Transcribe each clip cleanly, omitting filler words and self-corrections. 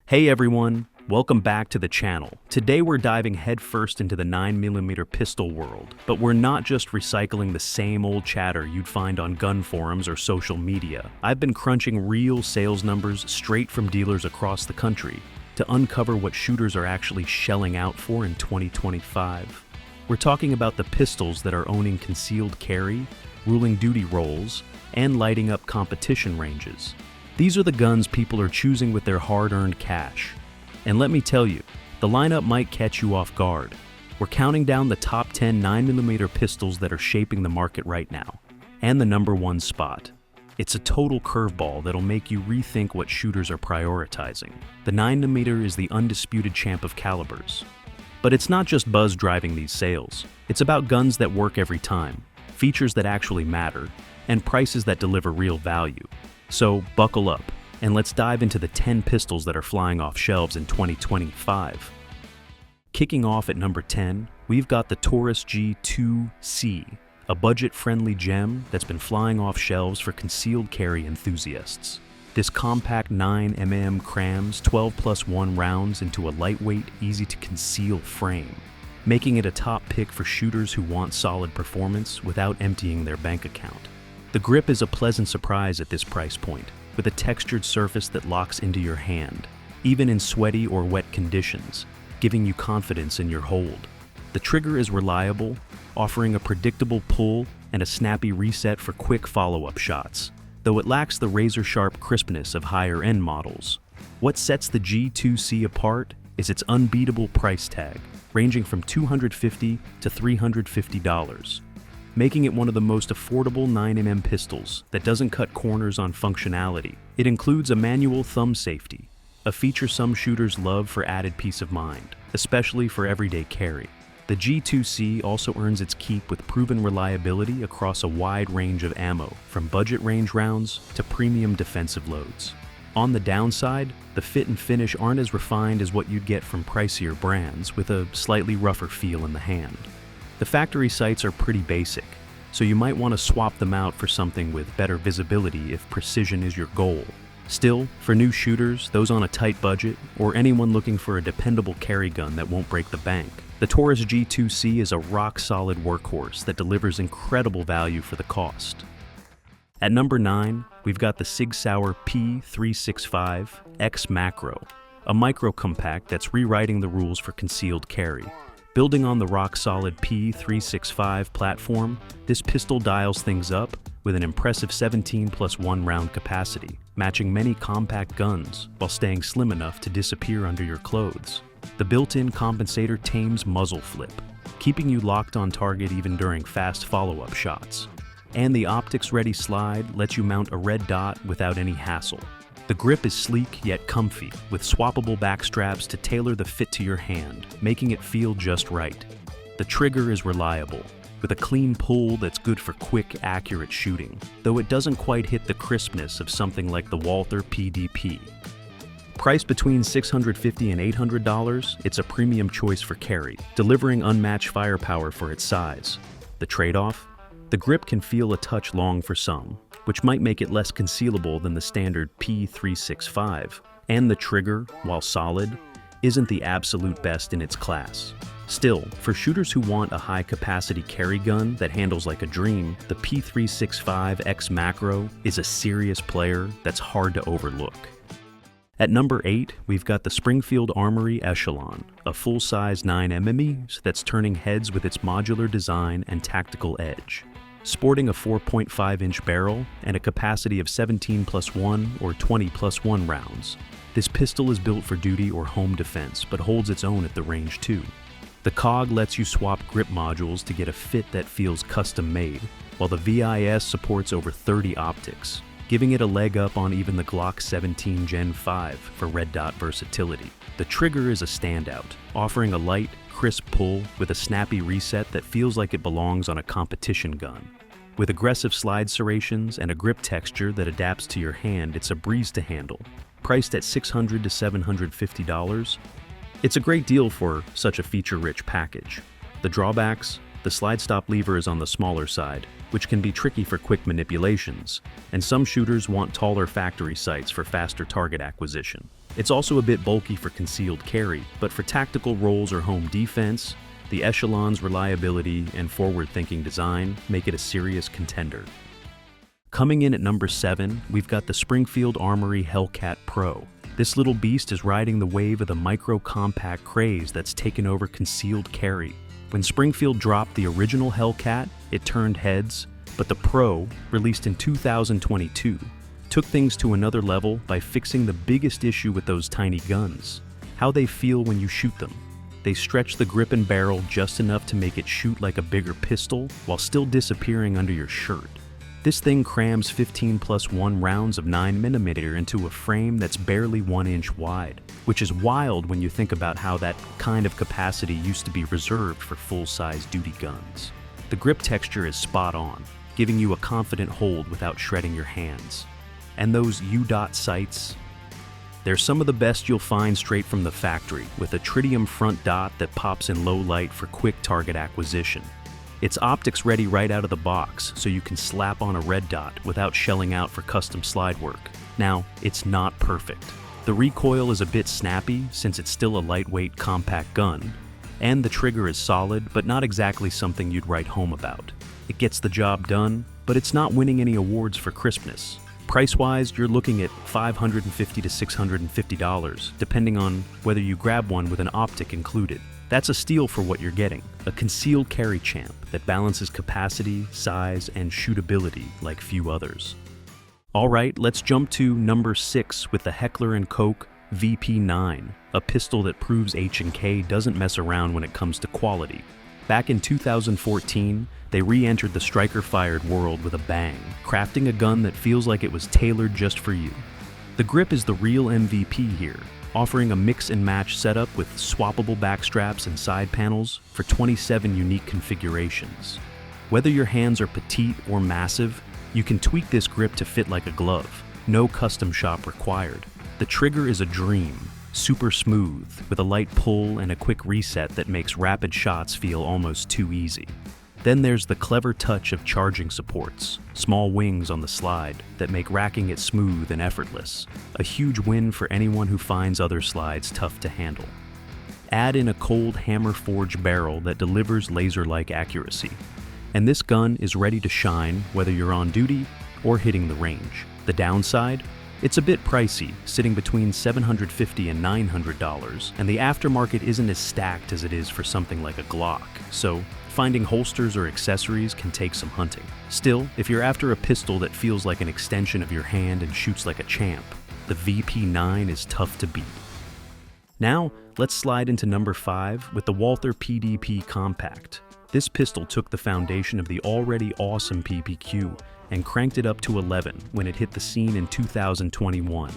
Hey everyone, welcome back to the channel. Today we're diving headfirst into the 9mm pistol world, but we're not just recycling the same old chatter you'd find on gun forums or social media. I've been crunching real sales numbers straight from dealers across the country to uncover what shooters are actually shelling out for in 2025. We're talking about the pistols that are owning concealed carry, ruling duty roles, and lighting up competition ranges. These are the guns people are choosing with their hard-earned cash. And let me tell you, the lineup might catch you off guard. We're counting down the top 10 9mm pistols that are shaping the market right now, and the number one spot. It's a total curveball that'll make you rethink what shooters are prioritizing. The 9mm is the undisputed champ of calibers. But it's not just buzz driving these sales. It's about guns that work every time, features that actually matter, and prices that deliver real value. So buckle up, and let's dive into the 10 pistols that are flying off shelves in 2025. Kicking off at number 10, we've got the Taurus G2C, a budget-friendly gem that's been flying off shelves for concealed carry enthusiasts. This compact 9mm crams 12+1 rounds into a lightweight, easy-to-conceal frame, making it a top pick for shooters who want solid performance without emptying their bank account. The grip is a pleasant surprise at this price point, with a textured surface that locks into your hand, even in sweaty or wet conditions, giving you confidence in your hold. The trigger is reliable, offering a predictable pull and a snappy reset for quick follow-up shots, though it lacks the razor-sharp crispness of higher-end models. What sets the G2C apart is its unbeatable price tag, ranging from $250 to $350. Making it one of the most affordable 9mm pistols that doesn't cut corners on functionality. It includes a manual thumb safety, a feature some shooters love for added peace of mind, especially for everyday carry. The G2C also earns its keep with proven reliability across a wide range of ammo, from budget range rounds to premium defensive loads. On the downside, the fit and finish aren't as refined as what you'd get from pricier brands, with a slightly rougher feel in the hand. The factory sights are pretty basic, so you might want to swap them out for something with better visibility if precision is your goal. Still, for new shooters, those on a tight budget, or anyone looking for a dependable carry gun that won't break the bank, the Taurus G2C is a rock-solid workhorse that delivers incredible value for the cost. At number 9, we've got the Sauer P365 X Macro, a micro-compact that's rewriting the rules for concealed carry. Building on the rock-solid P365 platform, this pistol dials things up with an impressive 17+1 round capacity, matching many compact guns while staying slim enough to disappear under your clothes. The built-in compensator tames muzzle flip, keeping you locked on target even during fast follow-up shots. And the optics-ready slide lets you mount a red dot without any hassle. The grip is sleek yet comfy, with swappable back straps to tailor the fit to your hand, making it feel just right. The trigger is reliable, with a clean pull that's good for quick, accurate shooting, though it doesn't quite hit the crispness of something like the Walther PDP. Priced between $650 and $800, it's a premium choice for carry, delivering unmatched firepower for its size. The trade-off? The grip can feel a touch long for some, which might make it less concealable than the standard P365, and the trigger, while solid, isn't the absolute best in its class. Still, for shooters who want a high-capacity carry gun that handles like a dream, the P365 X Macro is a serious player that's hard to overlook. At number 8, we've got the Springfield Armory Echelon, a full-size 9mm that's turning heads with its modular design and tactical edge. Sporting a 4.5-inch barrel and a capacity of 17+1 or 20+1 rounds, this pistol is built for duty or home defense, but holds its own at the range too. The COG lets you swap grip modules to get a fit that feels custom-made, while the VIS supports over 30 optics, giving it a leg up on even the Glock 17 Gen 5 for red dot versatility. The trigger is a standout, offering a light, crisp pull with a snappy reset that feels like it belongs on a competition gun. With aggressive slide serrations and a grip texture that adapts to your hand, it's a breeze to handle. Priced at $600 to $750, it's a great deal for such a feature-rich package. The drawbacks? The slide stop lever is on the smaller side, which can be tricky for quick manipulations, and some shooters want taller factory sights for faster target acquisition. It's also a bit bulky for concealed carry, but for tactical roles or home defense, the Echelon's reliability and forward-thinking design make it a serious contender. Coming in at number 7, we've got the Springfield Armory Hellcat Pro. This little beast is riding the wave of the micro-compact craze that's taken over concealed carry. When Springfield dropped the original Hellcat, it turned heads, but the Pro, released in 2022, took things to another level by fixing the biggest issue with those tiny guns: how they feel when you shoot them. They stretch the grip and barrel just enough to make it shoot like a bigger pistol while still disappearing under your shirt. This thing crams 15+1 rounds of 9mm into a frame that's barely 1 inch wide, which is wild when you think about how that kind of capacity used to be reserved for full-size duty guns. The grip texture is spot on, giving you a confident hold without shredding your hands. And those U-dot sights? They're some of the best you'll find straight from the factory, with a tritium front dot that pops in low light for quick target acquisition. It's optics ready right out of the box, so you can slap on a red dot without shelling out for custom slide work. Now, it's not perfect. The recoil is a bit snappy since it's still a lightweight compact gun, and the trigger is solid, but not exactly something you'd write home about. It gets the job done, but it's not winning any awards for crispness. Price-wise, you're looking at $550 to $650, depending on whether you grab one with an optic included. That's a steal for what you're getting, a concealed carry champ that balances capacity, size, and shootability like few others. Alright, let's jump to number 6 with the Heckler Koch VP9, a pistol that proves H&K doesn't mess around when it comes to quality. Back in 2014, they re-entered the striker-fired world with a bang, crafting a gun that feels like it was tailored just for you. The grip is the real MVP here, offering a mix-and-match setup with swappable backstraps and side panels for 27 unique configurations. Whether your hands are petite or massive, you can tweak this grip to fit like a glove. No custom shop required. The trigger is a dream, super smooth, with a light pull and a quick reset that makes rapid shots feel almost too easy. Then there's the clever touch of charging supports, small wings on the slide that make racking it smooth and effortless, a huge win for anyone who finds other slides tough to handle. Add in a cold hammer-forged barrel that delivers laser-like accuracy, and this gun is ready to shine whether you're on duty or hitting the range. The downside? It's a bit pricey, sitting between $750 and $900, and the aftermarket isn't as stacked as it is for something like a Glock, so finding holsters or accessories can take some hunting. Still, if you're after a pistol that feels like an extension of your hand and shoots like a champ, the VP9 is tough to beat. Now, let's slide into number 5 with the Walther PDP Compact. This pistol took the foundation of the already awesome PPQ and cranked it up to 11 when it hit the scene in 2021.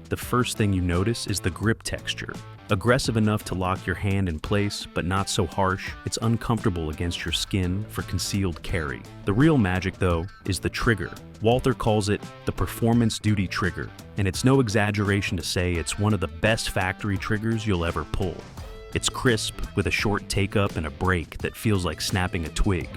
The first thing you notice is the grip texture. Aggressive enough to lock your hand in place, but not so harsh it's uncomfortable against your skin for concealed carry. The real magic, though, is the trigger. Walther calls it the performance duty trigger, and it's no exaggeration to say it's one of the best factory triggers you'll ever pull. It's crisp, with a short take-up and a break that feels like snapping a twig.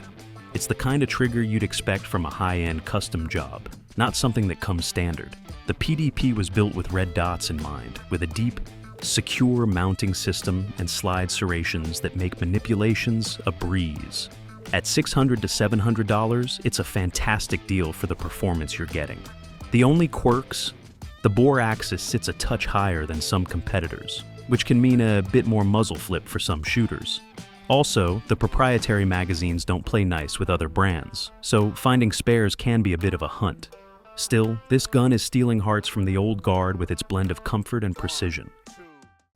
It's the kind of trigger you'd expect from a high-end custom job, not something that comes standard. The PDP was built with red dots in mind, with a deep, secure mounting system and slide serrations that make manipulations a breeze. At $600 to $700, it's a fantastic deal for the performance you're getting. The only quirks? The bore axis sits a touch higher than some competitors, which can mean a bit more muzzle flip for some shooters. Also, the proprietary magazines don't play nice with other brands, so finding spares can be a bit of a hunt. Still, this gun is stealing hearts from the old guard with its blend of comfort and precision.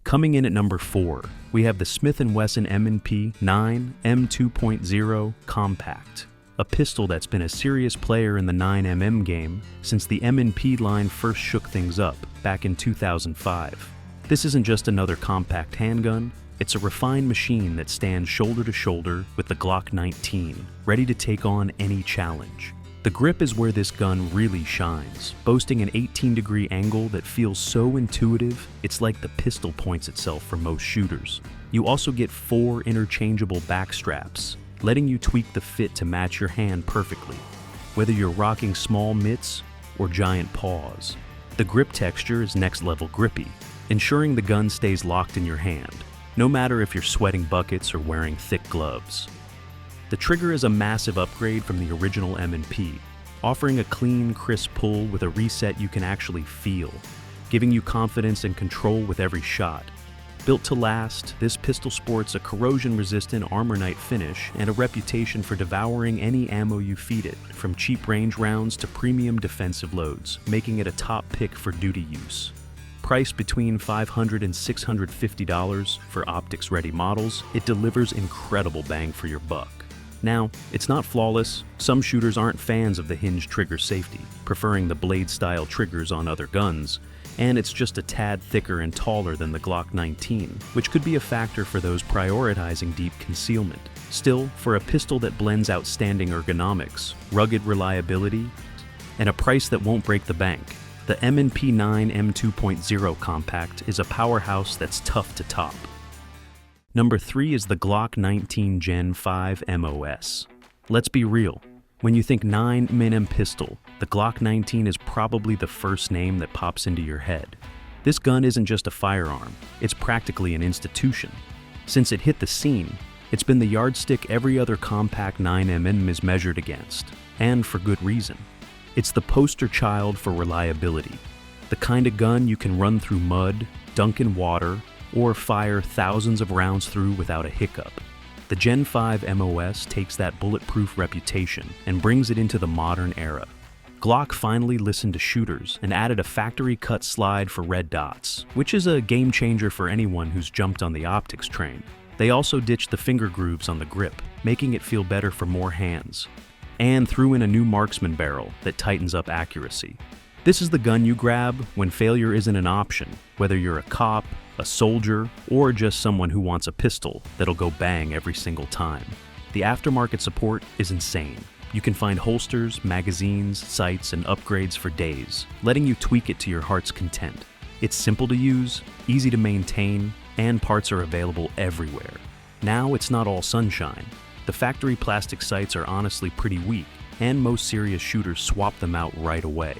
Coming in at number 4, we have the Smith & Wesson M&P 9 M2.0 Compact, a pistol that's been a serious player in the 9mm game since the M&P line first shook things up back in 2005. This isn't just another compact handgun, it's a refined machine that stands shoulder to shoulder with the Glock 19, ready to take on any challenge. The grip is where this gun really shines, boasting an 18-degree angle that feels so intuitive, it's like the pistol points itself for most shooters. You also get 4 interchangeable back straps, letting you tweak the fit to match your hand perfectly, whether you're rocking small mitts or giant paws. The grip texture is next-level grippy, ensuring the gun stays locked in your hand, no matter if you're sweating buckets or wearing thick gloves. The trigger is a massive upgrade from the original M&P, offering a clean, crisp pull with a reset you can actually feel, giving you confidence and control with every shot. Built to last, this pistol sports a corrosion-resistant Armorite finish and a reputation for devouring any ammo you feed it, from cheap range rounds to premium defensive loads, making it a top pick for duty use. Priced between $500 and $650 for optics-ready models, it delivers incredible bang for your buck. Now, it's not flawless. Some shooters aren't fans of the hinge trigger safety, preferring the blade-style triggers on other guns, and it's just a tad thicker and taller than the Glock 19, which could be a factor for those prioritizing deep concealment. Still, for a pistol that blends outstanding ergonomics, rugged reliability, and a price that won't break the bank, the M&P 9 M2.0 Compact is a powerhouse that's tough to top. Number 3 is the Glock 19 Gen 5 MOS. Let's be real. When you think 9mm pistol, the Glock 19 is probably the first name that pops into your head. This gun isn't just a firearm, it's practically an institution. Since it hit the scene, it's been the yardstick every other compact 9mm is measured against, and for good reason. It's the poster child for reliability, the kind of gun you can run through mud, dunk in water, or fire thousands of rounds through without a hiccup. The Gen 5 MOS takes that bulletproof reputation and brings it into the modern era. Glock finally listened to shooters and added a factory-cut slide for red dots, which is a game changer for anyone who's jumped on the optics train. They also ditched the finger grooves on the grip, making it feel better for more hands, and threw in a new marksman barrel that tightens up accuracy. This is the gun you grab when failure isn't an option, whether you're a cop, a soldier, or just someone who wants a pistol that'll go bang every single time. The aftermarket support is insane. You can find holsters, magazines, sights, and upgrades for days, letting you tweak it to your heart's content. It's simple to use, easy to maintain, and parts are available everywhere. Now it's not all sunshine. The factory plastic sights are honestly pretty weak, and most serious shooters swap them out right away.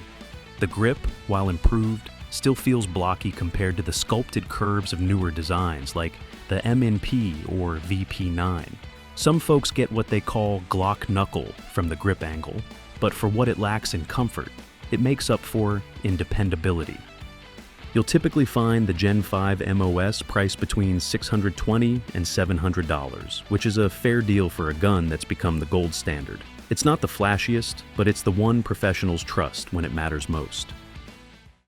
The grip, while improved, still feels blocky compared to the sculpted curves of newer designs like the M&P or VP9. Some folks get what they call Glock knuckle from the grip angle, but for what it lacks in comfort, it makes up for in dependability. You'll typically find the Gen 5 MOS priced between $620 and $700, which is a fair deal for a gun that's become the gold standard. It's not the flashiest, but it's the one professionals trust when it matters most.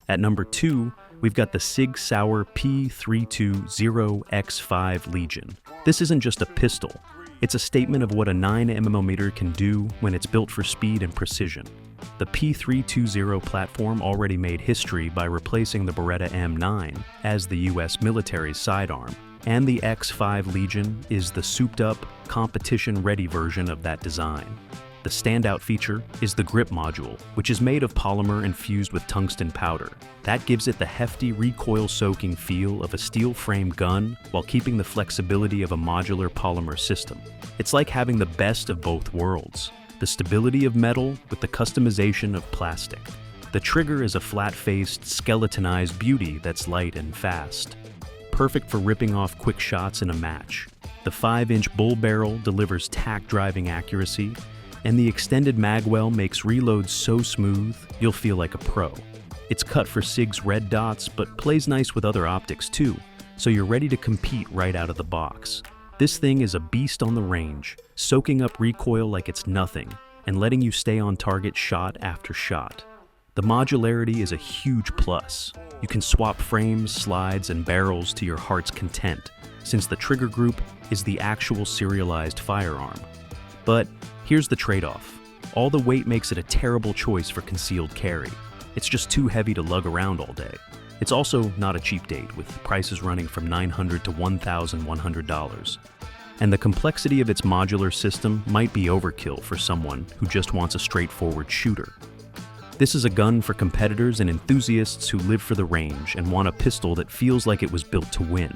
At number 2, we've got the SIG Sauer P320X5 Legion. This isn't just a pistol. It's a statement of what a 9mm can do when it's built for speed and precision. The P320 platform already made history by replacing the Beretta M9 as the US military's sidearm, and the X5 Legion is the souped-up, competition-ready version of that design. The standout feature is the grip module, which is made of polymer infused with tungsten powder. That gives it the hefty, recoil-soaking feel of a steel-frame gun while keeping the flexibility of a modular polymer system. It's like having the best of both worlds, the stability of metal with the customization of plastic. The trigger is a flat-faced, skeletonized beauty that's light and fast, perfect for ripping off quick shots in a match. The 5-inch bull barrel delivers tack-driving accuracy, and the extended magwell makes reloads so smooth, you'll feel like a pro. It's cut for SIG's red dots, but plays nice with other optics too, so you're ready to compete right out of the box. This thing is a beast on the range, soaking up recoil like it's nothing, and letting you stay on target shot after shot. The modularity is a huge plus. You can swap frames, slides, and barrels to your heart's content, since the trigger group is the actual serialized firearm. But here's the trade-off. All the weight makes it a terrible choice for concealed carry. It's just too heavy to lug around all day. It's also not a cheap date, with prices running from $900 to $1,100. And the complexity of its modular system might be overkill for someone who just wants a straightforward shooter. This is a gun for competitors and enthusiasts who live for the range and want a pistol that feels like it was built to win.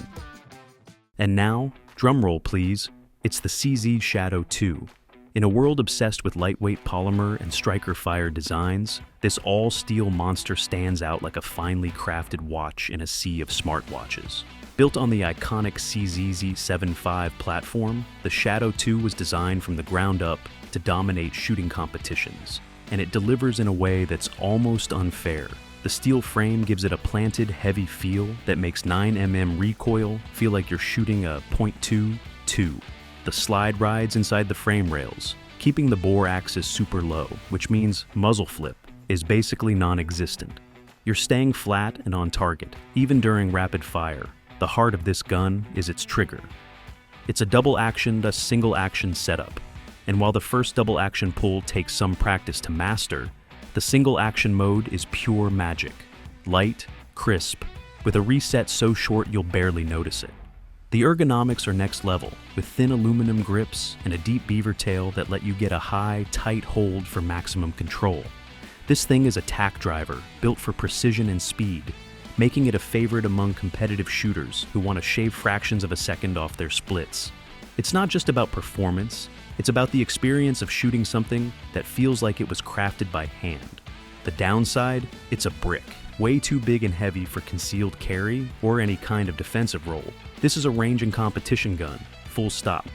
And now, drumroll please, it's the CZ Shadow 2. In a world obsessed with lightweight polymer and striker-fired designs, this all-steel monster stands out like a finely crafted watch in a sea of smartwatches. Built on the iconic CZZ75 platform, the Shadow 2 was designed from the ground up to dominate shooting competitions, and it delivers in a way that's almost unfair. The steel frame gives it a planted, heavy feel that makes 9mm recoil feel like you're shooting a .22. The slide rides inside the frame rails, keeping the bore axis super low, which means muzzle flip is basically non-existent. You're staying flat and on target, even during rapid fire. The heart of this gun is its trigger. It's a double-actioned, single-action setup, and while the first double-action pull takes some practice to master, the single-action mode is pure magic. Light, crisp, with a reset so short you'll barely notice it. The ergonomics are next level, with thin aluminum grips and a deep beaver tail that let you get a high, tight hold for maximum control. This thing is a tack driver, built for precision and speed, making it a favorite among competitive shooters who want to shave fractions of a second off their splits. It's not just about performance, it's about the experience of shooting something that feels like it was crafted by hand. The downside? It's a brick. Way too big and heavy for concealed carry or any kind of defensive role. This is a range and competition gun, full stop.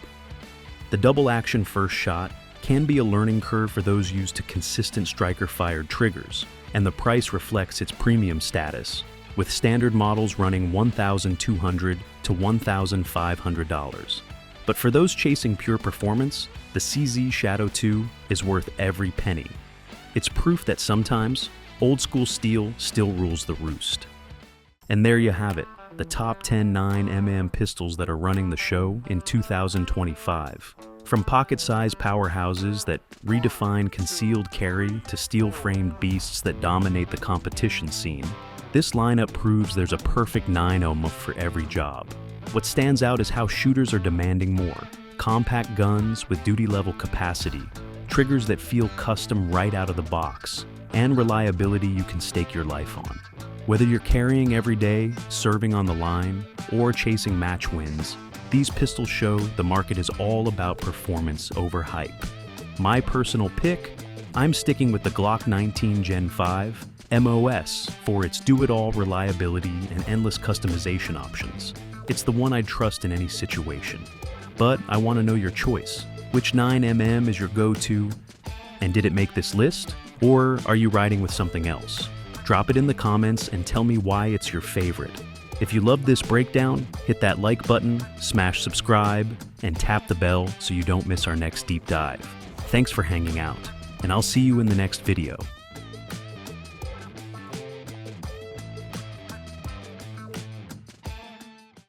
The double-action first shot can be a learning curve for those used to consistent striker-fired triggers, and the price reflects its premium status, with standard models running $1,200 to $1,500. But for those chasing pure performance, the CZ Shadow 2 is worth every penny. It's proof that sometimes, old-school steel still rules the roost. And there you have it, the top 10 9mm pistols that are running the show in 2025. From pocket-sized powerhouses that redefine concealed carry to steel-framed beasts that dominate the competition scene, this lineup proves there's a perfect 9mm for every job. What stands out is how shooters are demanding more. Compact guns with duty-level capacity, triggers that feel custom right out of the box, and reliability you can stake your life on. Whether you're carrying every day, serving on the line, or chasing match wins, these pistols show the market is all about performance over hype. My personal pick? I'm sticking with the Glock 19 Gen 5 MOS for its do-it-all reliability and endless customization options. It's the one I'd trust in any situation. But I want to know your choice. Which 9mm is your go-to? And did it make this list? Or are you riding with something else? Drop it in the comments and tell me why it's your favorite. If you loved this breakdown, hit that like button, smash subscribe, and tap the bell so you don't miss our next deep dive. Thanks for hanging out, and I'll see you in the next video.